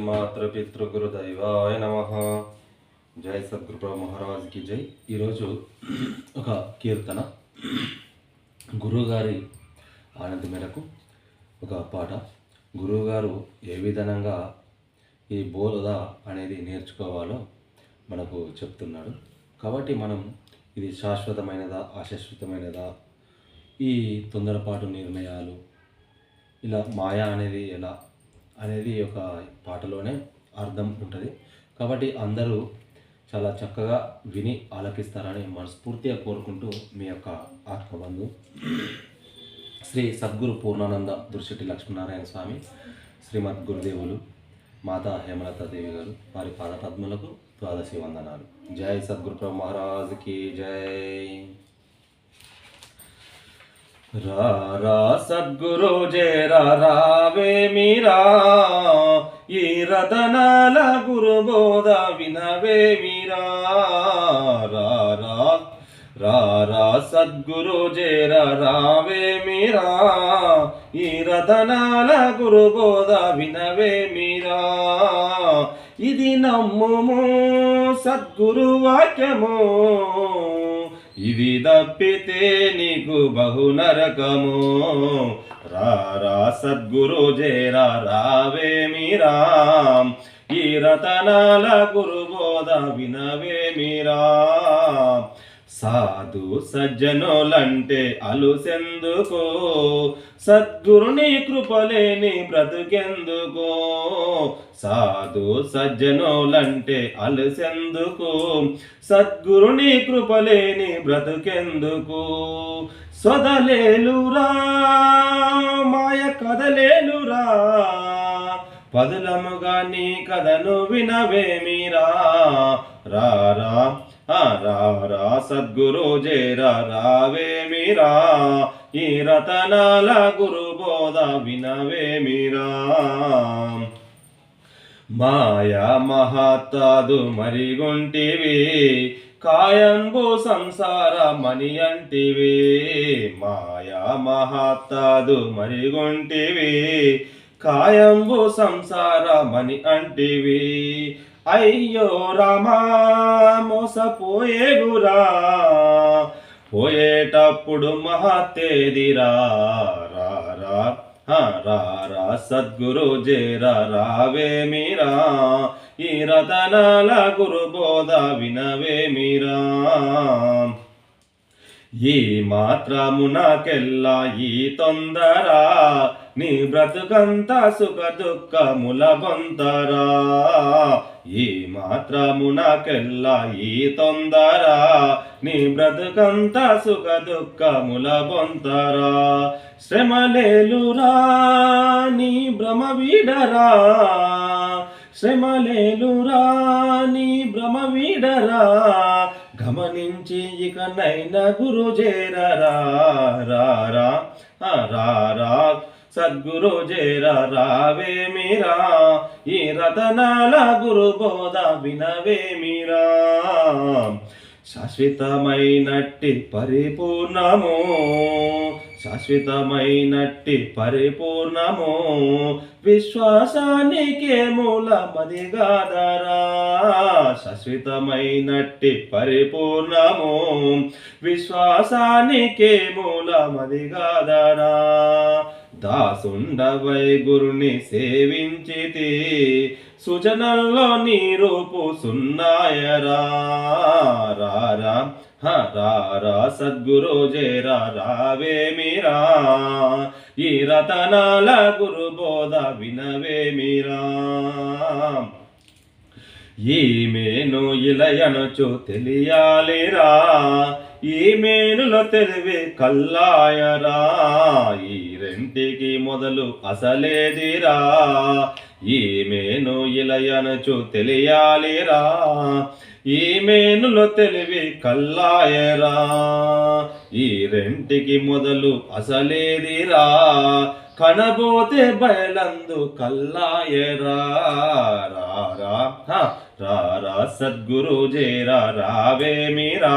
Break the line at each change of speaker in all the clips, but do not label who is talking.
మాతృపితృగురుదైవాయ నమః. జై సద్గురు మహారాజ్కి జై. ఈరోజు ఒక కీర్తన, గురువుగారి ఆనంద మేరకు ఒక పాట. గురువుగారు ఏ విధంగా ఈ బోధ అనేది నేర్చుకోవాలో మనకు చెప్తున్నాడు. కాబట్టి మనం ఇది శాశ్వతమైనదా అశాశ్వతమైనదా, ఈ తొందరపాటు నిర్ణయాలు, ఇలా మాయా అనేది ఎలా అనేది ఒక పాటలోనే అర్థం ఉంటుంది. కాబట్టి అందరూ చాలా చక్కగా విని ఆలకిస్తారని మనస్ఫూర్తిగా కోరుకుంటూ మీ యొక్క ఆత్మబంధు శ్రీ సద్గురు పూర్ణానంద దుర్శెట్టి లక్ష్మీనారాయణ స్వామి, శ్రీమద్ గురుదేవులు మాతా హేమలతాదేవి గారు, వారి పాదపద్మలకు ద్వాదశి వందనాలు. జై సద్గురు మహారాజ్కి జై. రా సద్గురు జేరా రావే మీరా, ఈ రతనాల గురు బోధ వినవే మీరా. రా సద్గురు జేరా రావే మీరా, ఈ రతనాల గురు బోధ వినవే మీరా. ఇది నమ్ముము సద్గురు వాక్యము, ఇది తప్పితే నీకు బహు నరకము. రా సద్గురు జేరా రావే మీరా, ఈ రతనాల గురు బోధ వినవే మీరా. సాధు సజ్జనులంటే అలుసెందుకో, సద్గురుని కృపలేని బ్రతుకెందుకో. సాధు సజ్జనులంటే అలుసెందుకు, సద్గురుని కృపలేని బ్రతుకెందుకు. సొదలేలురా మాయ కదలేలురా, పదులముగా నీ కథను వినవే మీరా. రా సద్గురు జేరా రావే మీరా, ఈ రతనాల గురు బోధ వినవే మీరా. మాయా మహత్తాదు మరిగుంటివి, కాయంబు సంసార మణి అంటివి. మాయా మహత్తాదు మరిగుంటివి, కాయంబు సంసార మణి అంటివి. అయ్యో రామా మోసపోయేగురా, పోయేటప్పుడు మహత్తేదిరా. రా సద్గురు జేరా రావే మీరా, ఈ రతనాల గురు బోధ వినవే మీరా. ఈ మాత్రమునకెల్లా ఈ తొందర, నీ బ్రతుకంతా సుఖ దుఃఖముల బొంతరా. ఈ మాత్రమునకెల్లా ఈ తొందర, నీ బ్రతుకంతా సుఖ దుఃఖముల బొంతరా. శ్రమలేలురా నీ భ్రమ వీడరా, శ్రమలేలురా నీ భ్రమ వీడరా. గమనించి ఇకనైన గురు జేరా రా సద్గురు జేరా రావే మీరా, ఈ రతనాల గురు బోధ వినవే మీరా. శాశ్వతమైనట్టి పరిపూర్ణము, శాశ్వతమైనట్టి పరిపూర్ణము, విశ్వాసానికే మూలమదిగాదరా. శాశ్వతమైనట్టి పరిపూర్ణము, విశ్వాసానికే మూలమదిగాదరా. దాసుండవై గురుని సేవించితి, సూచనల్లో నీ రూపు సున్నాయరా. రా సద్గురు జేరా రావే మీరా, ఈ రతనాల గురు బోధ వినవే మీరా. ఈ మేను ఇలయనుచు తెలియాలిరా, ఈ మేనులో తెలివి కల్లాయరా. ఈ రెంటికి మొదలు అసలేదిరా, ఈ మేను ఇలయనుచు తెలియాలిరా. ఈ మేనులో తెలివి కల్లాయరా, ఈ రెంటికి మొదలు అసలేదిరా. కనబోతే బయలందు కల్లాయరా. రా సద్గురు జేరా రావే మీరా,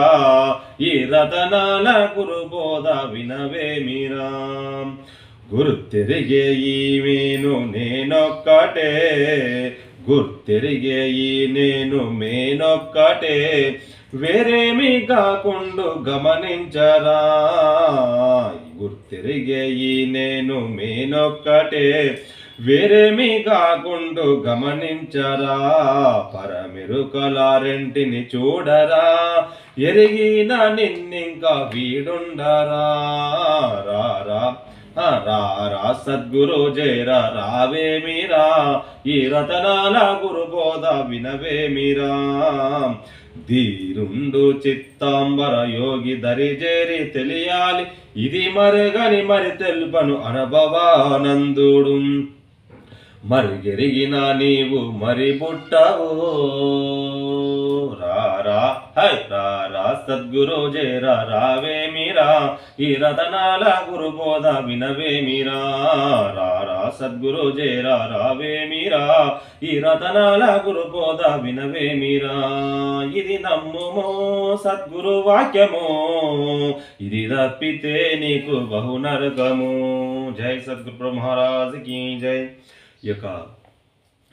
ఈ రతనాల గురు బోధ వినవే మీరా. గురు తిరిగే ఈ మేను నేనొక్కటే, గుర్తెరిగే ఈ నేను మేనొక్కటే వేరేమి కాకుండా గమనించరా. గుర్తెరిగే ఈ నేను మేనొక్కటే వేరేమి కాకుండా గమనించరా. పరమెరుకలారెంటిని చూడరా, ఎరిగిన నిన్నింకా వీడుండరా. రారా రారా సద్గురు జయరా రావేమిరా, ఈ రతనాల గురుబోధ వినవేమిరా. ధీరుండు చిత్తాంబర యోగి దరిజేరి తెలియాలి, ఇది మరుగని మరి తెలుపను అనుభవానందుడు. మరిగెరిగిన నీవు మరి పుట్టవు. రారా రారా సద్గురు జయరా రావేమిరా, ఈ రతనాల గురుబోధ వినవేమిరా. రారా సద్గురు జయరా రావేమిరా, ఈ రతనాల గురుబోధ వినవేమిరా. ఇది నమ్ముమో సద్గురు వాక్యము, ఇది తప్పితే నీకు బహు నరకము. జై సద్గురు మహారాజ్ కీ జై. ఈ యొక్క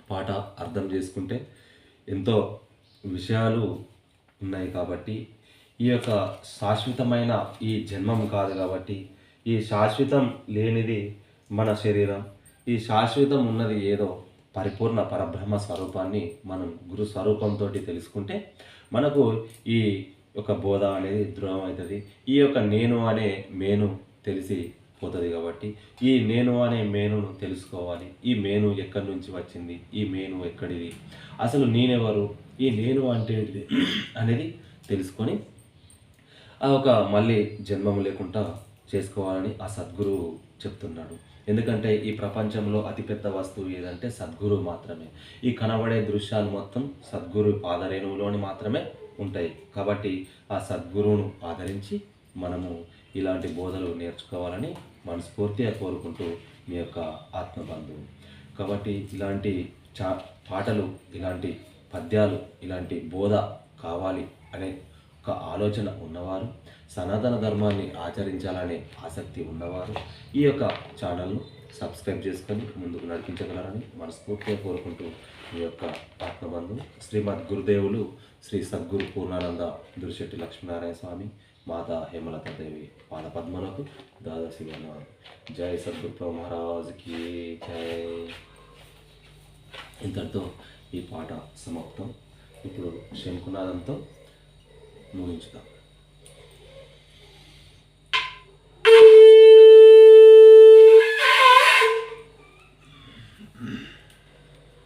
పాట అర్థం చేసుకుంటే ఎంతో విషయాలు ఉన్నాయి కాబట్టి, ఈ యొక్క శాశ్వతమైన ఈ జన్మం కాదు కాబట్టి, ఈ శాశ్వతం లేనిది మన శరీరం, ఈ శాశ్వతం ఉన్నది ఏదో పరిపూర్ణ పరబ్రహ్మ స్వరూపాన్ని మనం గురు స్వరూపంతో తెలుసుకుంటే మనకు ఈ యొక్క బోధ అనేది దృఢం అవుతుంది. ఈ యొక్క నేను అనే మేను తెలిసి పోతుంది కాబట్టి ఈ నేను అనే మేనును తెలుసుకోవాలి. ఈ మేను ఎక్కడి నుంచి వచ్చింది, ఈ మేను ఎక్కడిది, అసలు నేనెవరు, ఈ నేను అంటే ఏంటిది అనేది తెలుసుకొని ఆ ఒక మళ్ళీ జన్మం లేకుండా చేసుకోవాలని ఆ సద్గురు చెప్తున్నాడు. ఎందుకంటే ఈ ప్రపంచంలో అతిపెద్ద వస్తువు ఏదంటే సద్గురు మాత్రమే. ఈ కనబడే దృశ్యాలు మొత్తం సద్గురు పాదరేణువులోని మాత్రమే ఉంటాయి. కాబట్టి ఆ సద్గురువును ఆదరించి మనము ఇలాంటి బోధలు నేర్చుకోవాలని మనస్ఫూర్తిగా కోరుకుంటూ మీ యొక్క ఆత్మబంధువు. కాబట్టి ఇలాంటి పాటలు, ఇలాంటి పద్యాలు, ఇలాంటి బోధ కావాలి అనే ఒక ఆలోచన ఉన్నవారు, సనాతన ధర్మాన్ని ఆచరించాలనే ఆసక్తి ఉన్నవారు ఈ యొక్క ఛానల్ను సబ్స్క్రైబ్ చేసుకొని ముందుకు నడిపించగలరని మనస్ఫూర్తిగా కోరుకుంటూ మీ యొక్క ఆత్మబంధు శ్రీమద్ గురుదేవులు శ్రీ సద్గురు పూర్ణానంద దురిశెట్టి లక్ష్మీనారాయణ స్వామి, మాతా హేమలతాదేవి పాదపద్మలకు దాదాసి వందనాలు. జై సద్గురు మహారాజుకి జై. ఇంతటితో ఈ పాట సమాప్తం. ఇప్పుడు శంకునాదంతో ముగించుతాం.